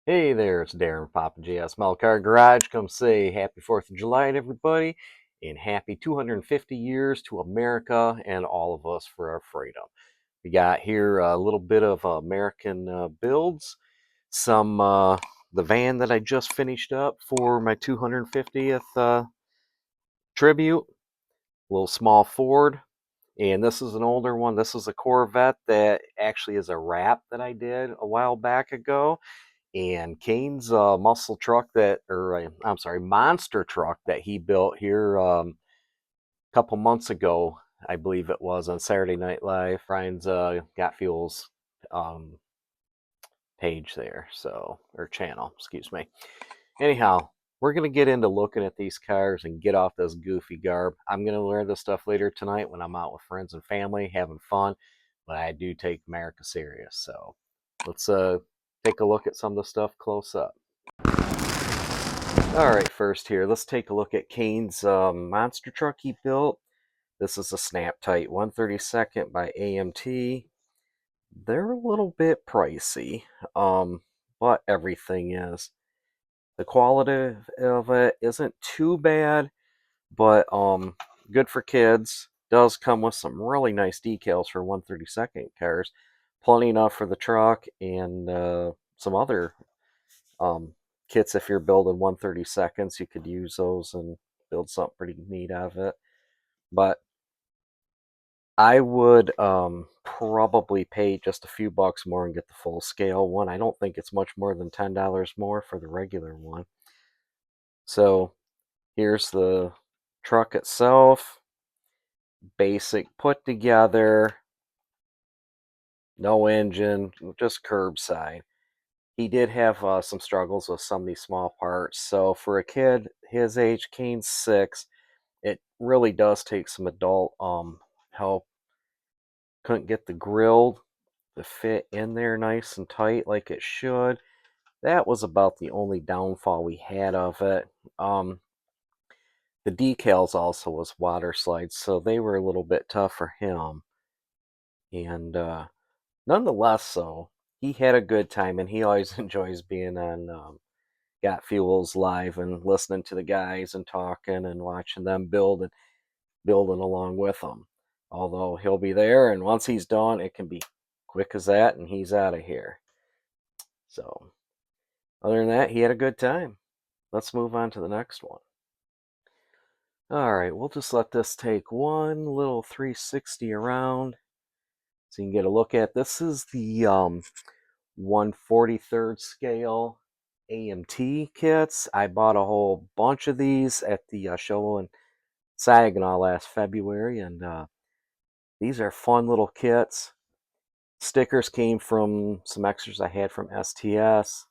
Hey there, it's Darren Papa JS Model Car Garage. Come say happy 4th of July to everybody and happy 250 years to America and all of us for our freedom. We got here a little bit of American builds, some the van that I just finished up for my 250th tribute, little small Ford. And this is an older one. This is a Corvette that actually is a wrap that I did a while back ago. And Kane's muscle truck I'm sorry, monster truck that he built here a couple months ago, I believe it was on Saturday Night Live. Ryan's Got Fuels um, page there, or channel, excuse me. Anyhow, we're gonna get into looking at these cars and get off this goofy garb. I'm gonna learn this stuff later tonight when I'm out with friends and family having fun, but I do take America serious. So let's take a look at some of the stuff close up. All right, first here, let's take a look at Kane's monster truck he built. This is a Snap Tight 132nd by AMT. They're a little bit pricey, but everything is. The quality of it isn't too bad, but good for kids. Does come with some really nice decals for 132nd cars. Plenty enough for the truck and some other um, kits. If you're building 132nds, you could use those and build something pretty neat out of it. But I would probably pay just a few bucks more and get the full scale one. I don't think it's much more than $10 more for the regular one. So here's the truck itself. Basic put together, no engine, just curbside. He did have some struggles with some of these small parts. So for a kid his age, Kane's 6, it really does take some adult help. Couldn't get the grill to fit in there nice and tight like it should. That was about the only downfall we had of it. The decals also was water slides, so they were a little bit tough for him. And nonetheless, though, he had a good time, and he always enjoys being on Got Fuels live and listening to the guys and talking and watching them build and building along with them. Although he'll be there, and once he's done, it can be quick as that, and he's out of here. So, other than that, he had a good time. Let's move on to the next one. All right, we'll just let this take one little 360 around so you can get a look at. This is the 1/43rd scale AMT kits. I bought a whole bunch of these at the show in Saginaw last February, and these are fun little kits. Stickers came from some extras I had from STS.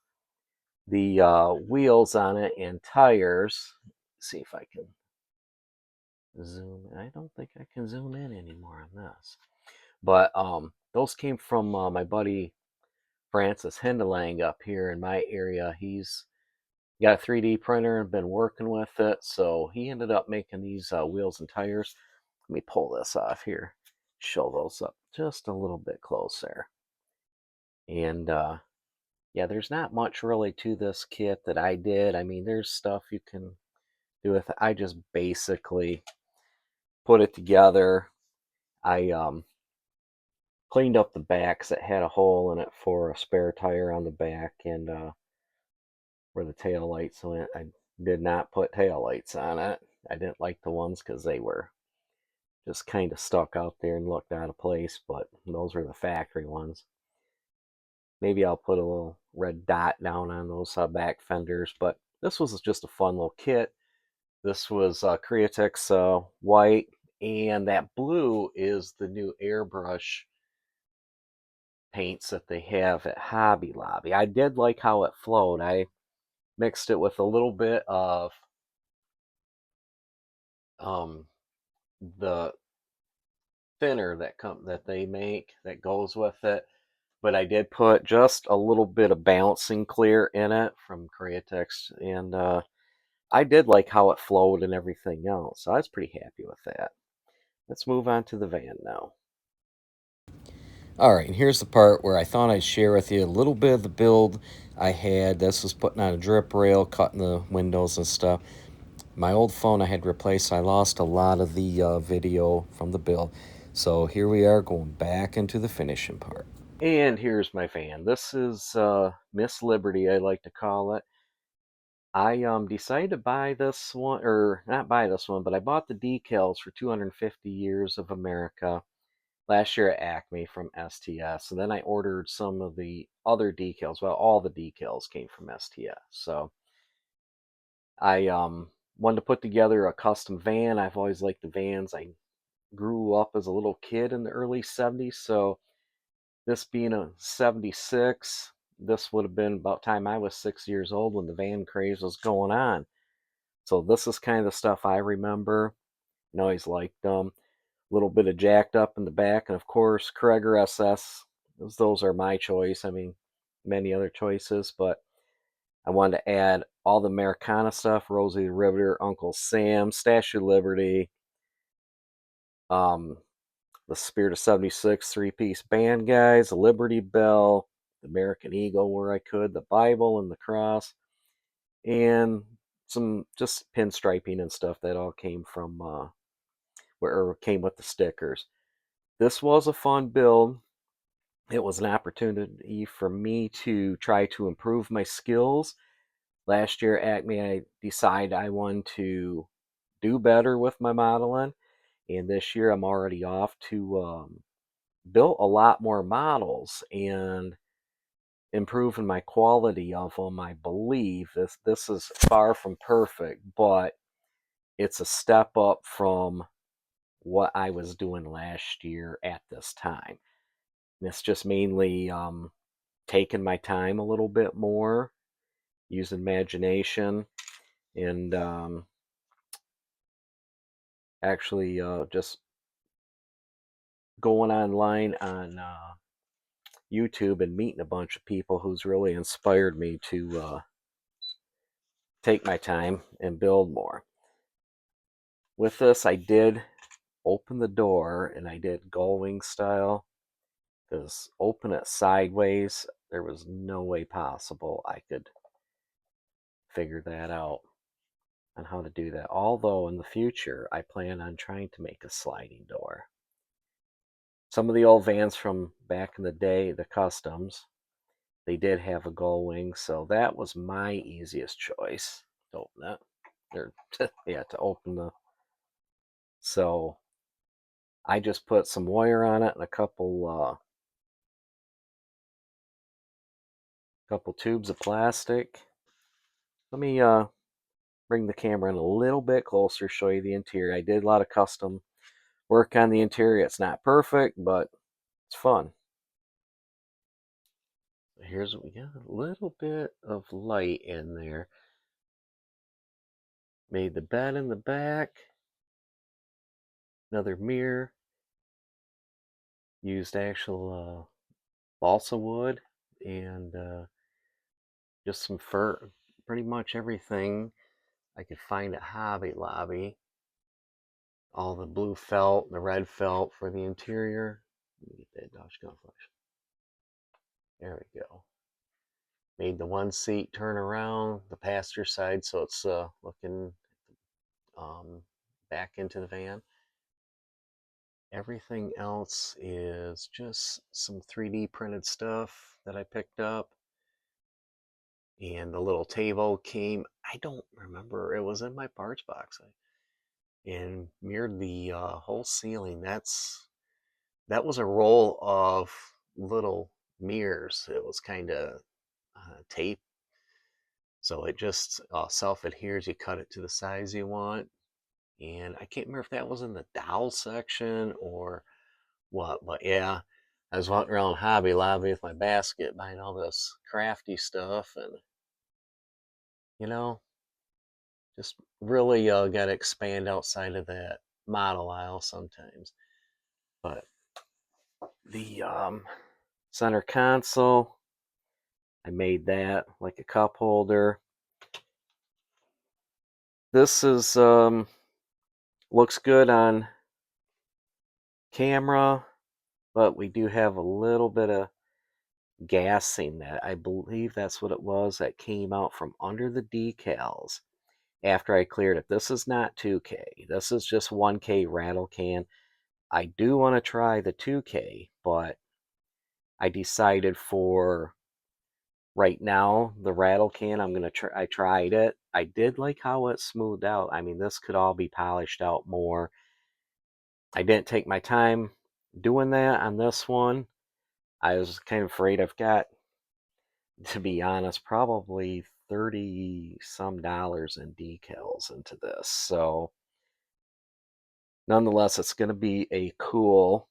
The wheels on it and tires. Let's see if I can zoom. I don't think I can zoom in anymore on this. But those came from my buddy Francis Hindelang up here in my area. He's got a 3D printer and been working with it, so he ended up making these wheels and tires. Let me pull this off here, show those up just a little bit closer. And yeah, there's not much really to this kit that I did. I mean, there's stuff you can do with it. I just basically put it together. I cleaned up the back because it had a hole in it for a spare tire on the back, and where the tail lights went, I did not put tail lights on it. I didn't like the ones because they were just kind of stuck out there and looked out of place, but those were the factory ones. Maybe I'll put a little red dot down on those back fenders, but this was just a fun little kit. This was Createx white, and that blue is the new airbrush paints that they have at Hobby Lobby. I did like how it flowed. I mixed it with a little bit of the thinner that they make that goes with it, but I did put just a little bit of bouncing clear in it from Createx, and I did like how it flowed and everything else. So I was pretty happy with that. Let's move on to the van now. All right, and here's the part where I thought I'd share with you a little bit of the build I had, this was putting on a drip rail, cutting the windows and stuff. My old phone I had replaced, so I lost a lot of the video from the build. So here we are going back into the finishing part. And here's my van. This is Miss Liberty, I like to call it. I decided to buy this one, or not buy this one, but I bought the decals for 250 Years of America last year at Acme from STS. And then I ordered some of the other decals. Well, all the decals came from STS. So I wanted to put together a custom van. I've always liked the vans. I grew up as a little kid in the early 70s. So this being a 76, this would have been about time I was 6 years old when the van craze was going on. So this is kind of the stuff I remember. I always liked them. A little bit of jacked up in the back, and of course Cragar SS. Those are my choice. I mean, many other choices, but I wanted to add all the Americana stuff: Rosie the Riveter, Uncle Sam, Statue of Liberty, um, the Spirit of '76 three-piece band guys, the Liberty Bell, the American Eagle where I could, the Bible and the cross, and some just pinstriping and stuff that all came from where it came with the stickers. This was a fun build. It was an opportunity for me to try to improve my skills. Last year at Acme, I decided I wanted to do better with my modeling, and this year I'm already off to build a lot more models and improving my quality of them. I believe this is far from perfect, but it's a step up from what I was doing last year at this time. And it's just mainly taking my time a little bit more, using imagination, and actually just going online on YouTube and meeting a bunch of people who's really inspired me to take my time and build more. With this, I did open the door and I did gullwing style, because open it sideways, there was no way possible I could figure that out on how to do that. Although in the future, I plan on trying to make a sliding door. Some of the old vans from back in the day, the customs, they did have a gull wing, so that was my easiest choice to open it. Or yeah, to open the. So I just put some wire on it and a couple tubes of plastic. Let me bring the camera in a little bit closer, show you the interior. I did a lot of custom work on the interior. It's not perfect, but it's fun. Here's what we got. A little bit of light in there. Made the bed in the back. Another mirror. Used actual balsa wood and just some fur. Pretty much everything I could find at Hobby Lobby. All the blue felt, the red felt for the interior. Let me get that Dodge Gun Flash. There we go. Made the one seat turn around, the passenger side, so it's looking back into the van. Everything else is just some 3D printed stuff that I picked up. And the little table came, I don't remember, it was in my parts box. And mirrored the whole ceiling. That was a roll of little mirrors. It was kind of tape, so it just self adheres. You cut it to the size you want, and I can't remember if that was in the dowel section or what, but yeah, I was walking around Hobby Lobby with my basket buying all this crafty stuff, and you know, just really got to expand outside of that model aisle sometimes. But the center console, I made that like a cup holder. This is looks good on camera, but we do have a little bit of gassing that. I believe that's what it was that came out from under the decals after I cleared it. This is not 2K. This is just 1K rattle can. I do want to try the 2K, but I decided for right now the rattle can I'm gonna try. I tried it. I did like how it smoothed out. I mean, this could all be polished out more. I didn't take my time doing that on this one. I was kind of afraid. I've got, to be honest, probably 30 some dollars in decals into this. So nonetheless, it's going to be a cool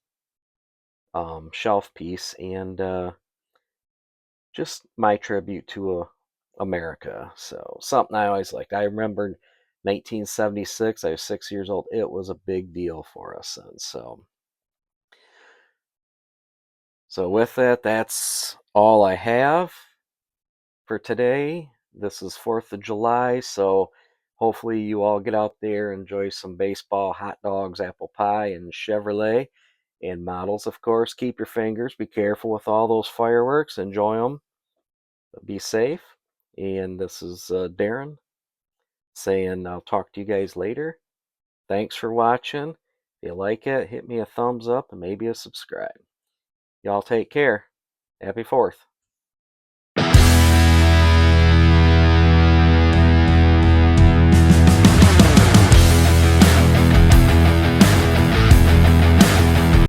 shelf piece, and just my tribute to America. So something I always liked. I remember 1976. I was 6 years old. It was a big deal for us then. So with that, that's all I have for today. This is 4th of July, so hopefully you all get out there, enjoy some baseball, hot dogs, apple pie, and Chevrolet. And models, of course, keep your fingers. Be careful with all those fireworks. Enjoy them. Be safe. And this is Darren saying I'll talk to you guys later. Thanks for watching. If you like it, hit me a thumbs up and maybe a subscribe. Y'all take care. Happy 4th.